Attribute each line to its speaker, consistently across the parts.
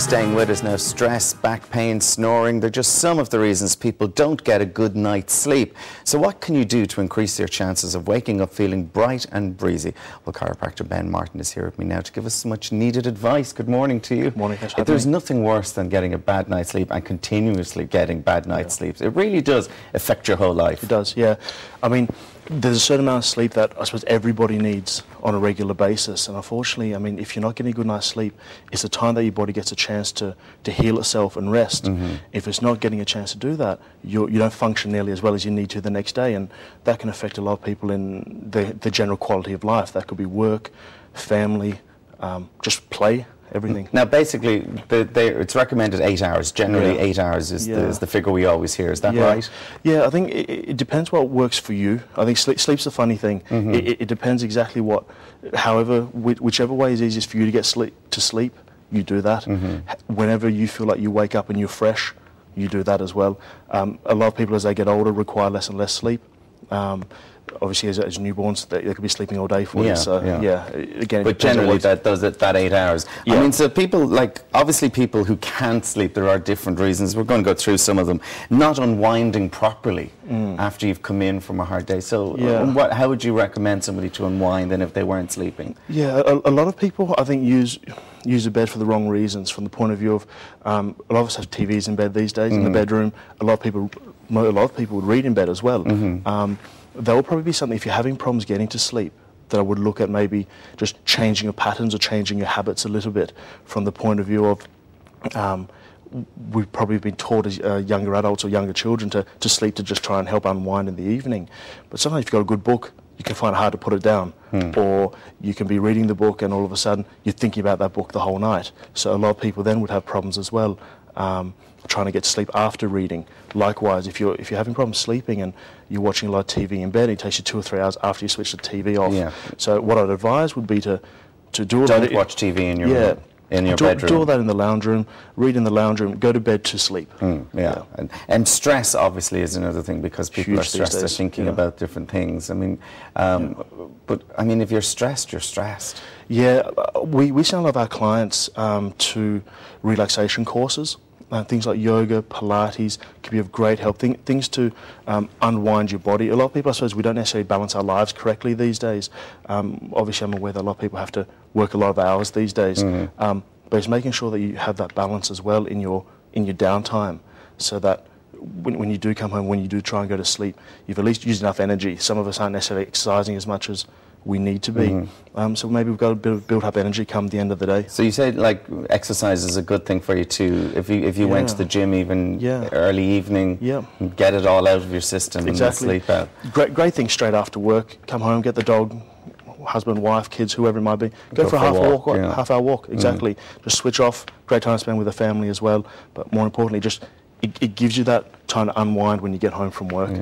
Speaker 1: staying with us now. Stress, back pain, snoring, they're just some of the reasons people don't get a good night's sleep. So what can you do to increase your chances of waking up feeling bright and breezy? Well, chiropractor Ben Martin is here with me now to give us some much needed advice. Good morning to you.
Speaker 2: Good morning.
Speaker 1: There's nothing worse than getting a bad night's sleep and continuously getting bad night's sleeps. It really does affect your whole life.
Speaker 2: It does, yeah. I mean, there's a certain amount of sleep that I suppose everybody needs on a regular basis, and unfortunately, I mean, if you're not getting a good night's sleep, it's the time that your body gets a chance to heal itself and rest. If it's not getting a chance to do that, you don't function nearly as well as you need to the next day, and that can affect a lot of people in the general quality of life. That could be work, family, just play. Everything.
Speaker 1: Now, basically, it's recommended 8 hours. Generally, 8 hours is the figure we always hear. Is that right?
Speaker 2: Yeah, I think it depends what works for you. I think sleep's a funny thing. It depends exactly whichever way is easiest for you to get to sleep, you do that. Whenever you feel like you wake up and you're fresh, you do that as well. A lot of people, as they get older, require less and less sleep. Obviously, as newborns, they could be sleeping all day for you. So, again.
Speaker 1: But generally, that does it. That 8 hours. I mean, so people obviously people who can't sleep. There are different reasons. We're going to go through some of them. Not unwinding properly after you've come in from a hard day. So, how would you recommend somebody to unwind then if they weren't sleeping?
Speaker 2: Yeah, a lot of people, I think, use the bed for the wrong reasons. From the point of view of, a lot of us have TVs in bed these days in the bedroom. A lot of people would read in bed as well. That will probably be something, if you're having problems getting to sleep, that I would look at maybe just changing your patterns or changing your habits a little bit, from the point of view of we've probably been taught as younger adults or younger children to sleep to just try and help unwind in the evening. But sometimes if you've got a good book, you can find it hard to put it down. Or you can be reading the book and all of a sudden you're thinking about that book the whole night. So a lot of people then would have problems as well. Trying to get to sleep after reading. Likewise, if you're having problems sleeping and you're watching a lot of TV in bed, it takes you 2 or 3 hours after you switch the TV off. So what I'd advise would be to do all that.
Speaker 1: Don't watch TV in your room. In your bedroom.
Speaker 2: Do all that in the lounge room, read in the lounge room, go to bed to sleep.
Speaker 1: And stress obviously is another thing, because people are stressed, they're thinking about different things. I mean, but I mean, if you're stressed, you're stressed.
Speaker 2: Yeah, we send a lot of our clients to relaxation courses. Things like yoga, Pilates can be of great help. Things to unwind your body. A lot of people, I suppose, we don't necessarily balance our lives correctly these days. Obviously, I'm aware that a lot of people have to work a lot of hours these days. But it's making sure that you have that balance as well in your downtime, so that when you do come home, when you do try and go to sleep, you've at least used enough energy. Some of us aren't necessarily exercising as much as we need to be. So maybe we've got to build up energy come the end of the day. So
Speaker 1: you said exercise is a good thing for you too. If you went to the gym even early evening, get it all out of your system and sleep out.
Speaker 2: Great thing straight after work. Come home, get the dog, husband, wife, kids, whoever it might be. Go for a half-hour walk. Exactly. Just switch off. Great time to spend with the family as well. But more importantly, just it gives you that time to unwind when you get home from work.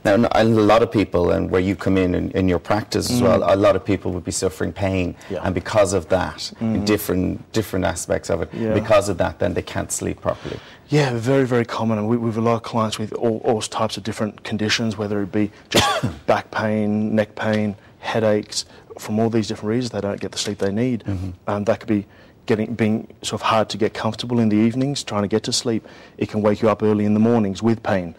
Speaker 1: Now, a lot of people, and where you come in your practice as well, a lot of people would be suffering pain, and because of that, in different aspects of it, because of that, then they can't sleep properly.
Speaker 2: Yeah, very, very common, and we have a lot of clients with all types of different conditions, whether it be just back pain, neck pain, headaches. From all these different reasons, they don't get the sleep they need. That could be being sort of hard to get comfortable in the evenings, trying to get to sleep. It can wake you up early in the mornings with pain.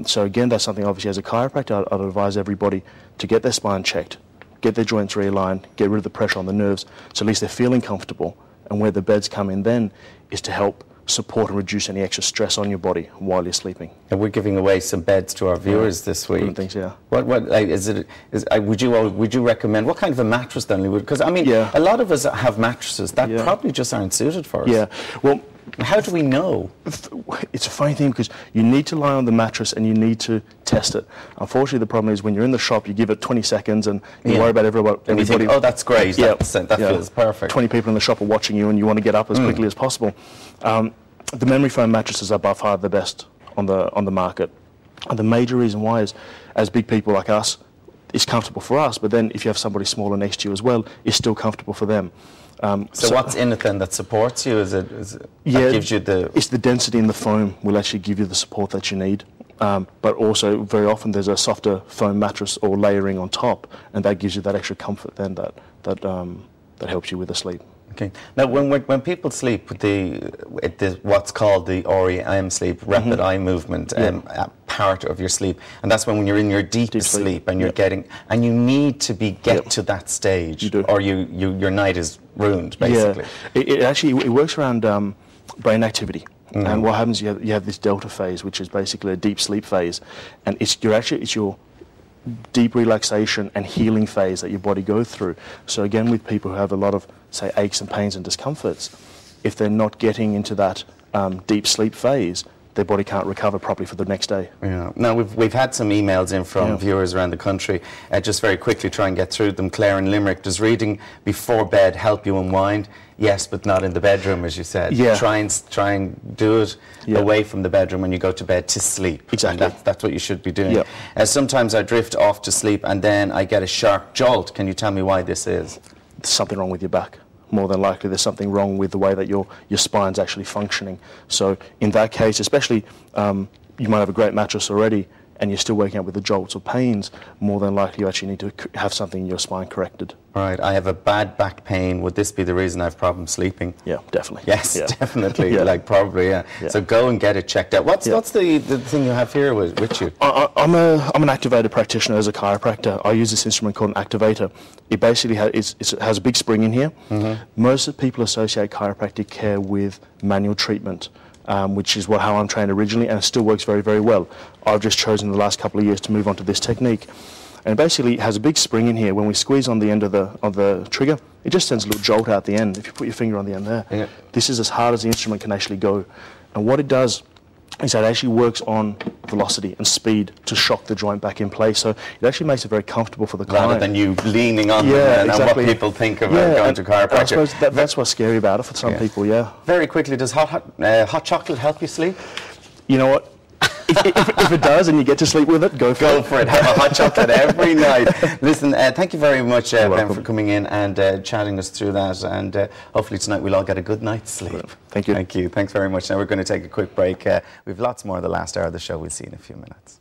Speaker 2: So again, that's something obviously as a chiropractor I'd advise everybody to get their spine checked, get their joints realigned, get rid of the pressure on the nerves, so at least they're feeling comfortable. And where the beds come in then is to help support and reduce any extra stress on your body while you're sleeping.
Speaker 1: And we're giving away some beds to our viewers this week.
Speaker 2: Things,
Speaker 1: would you recommend, what kind of a mattress then? Because I mean, a lot of us have mattresses that probably just aren't suited for us.
Speaker 2: Well,
Speaker 1: how do we know?
Speaker 2: It's a funny thing, because you need to lie on the mattress and you need to test it. Unfortunately, the problem is when you're in the shop, you give it 20 seconds and you worry about everybody.
Speaker 1: And you think, oh, that's great. That feels perfect.
Speaker 2: 20 people in the shop are watching you and you want to get up as quickly as possible. The memory foam mattresses are by far the best on the market. And the major reason why is, as big people like us, it's comfortable for us, but then if you have somebody smaller next to you as well, it's still comfortable for them.
Speaker 1: So what's in it then that supports you? That gives you the...
Speaker 2: It's the density in the foam will actually give you the support that you need. But also, very often there's a softer foam mattress or layering on top, and that gives you that extra comfort then that helps you with the sleep.
Speaker 1: Okay. Now, when people sleep, what's called the REM sleep, rapid eye movement, part of your sleep, and that's when you're in your deep sleep and you're getting, and you need to get to that stage, or your night is ruined, basically.
Speaker 2: Yeah. It actually works around brain activity. And what happens, you have this delta phase, which is basically a deep sleep phase, and it's your deep relaxation and healing phase that your body goes through. So again, with people who have a lot of, say, aches and pains and discomforts, if they're not getting into that deep sleep phase, their body can't recover properly for the next day.
Speaker 1: Yeah. Now, we've had some emails in from viewers around the country. Just very quickly, try and get through them. Claire in Limerick, does reading before bed help you unwind? Yes, but not in the bedroom, as you said.
Speaker 2: Yeah.
Speaker 1: Try and do it away from the bedroom when you go to bed to sleep.
Speaker 2: Exactly.
Speaker 1: And that's what you should be doing. Sometimes I drift off to sleep and then I get a sharp jolt. Can you tell me why this is?
Speaker 2: There's something wrong with your back. More than likely there's something wrong with the way that your spine's actually functioning. So in that case, especially you might have a great mattress already and you're still waking up with the jolts or pains, more than likely you actually need to have something in your spine corrected.
Speaker 1: Right, I have a bad back pain. Would this be the reason I have problems sleeping?
Speaker 2: Yeah, definitely.
Speaker 1: Yes, definitely. Like probably, So go and get it checked out. What's the thing you have here with you?
Speaker 2: I'm an activator practitioner as a chiropractor. I use this instrument called an activator. It basically it has a big spring in here. Most people associate chiropractic care with manual treatment, which is how I'm trained originally, and it still works very, very well. I've just chosen the last couple of years to move on to this technique. And basically it has a big spring in here. When we squeeze on the end of the trigger, it just sends a little jolt out the end. If you put your finger on the end there, this is as hard as the instrument can actually go. And what it does is that it actually works on velocity and speed to shock the joint back in place. So it actually makes it very comfortable for the client.
Speaker 1: Rather than you leaning on them and what people think about going to chiropractic. I suppose
Speaker 2: that's what's scary about it for some people,
Speaker 1: Very quickly, does hot chocolate help you sleep?
Speaker 2: You know what? if it does and you get to sleep with it, go for it.
Speaker 1: Have a hot chocolate every night. Listen, thank you very much, Ben, for coming in and chatting us through that. And hopefully tonight we'll all get a good night's sleep.
Speaker 2: Thank you.
Speaker 1: Thank you. Thanks very much. Now we're going to take a quick break. We've lots more of the last hour of the show. We'll see you in a few minutes.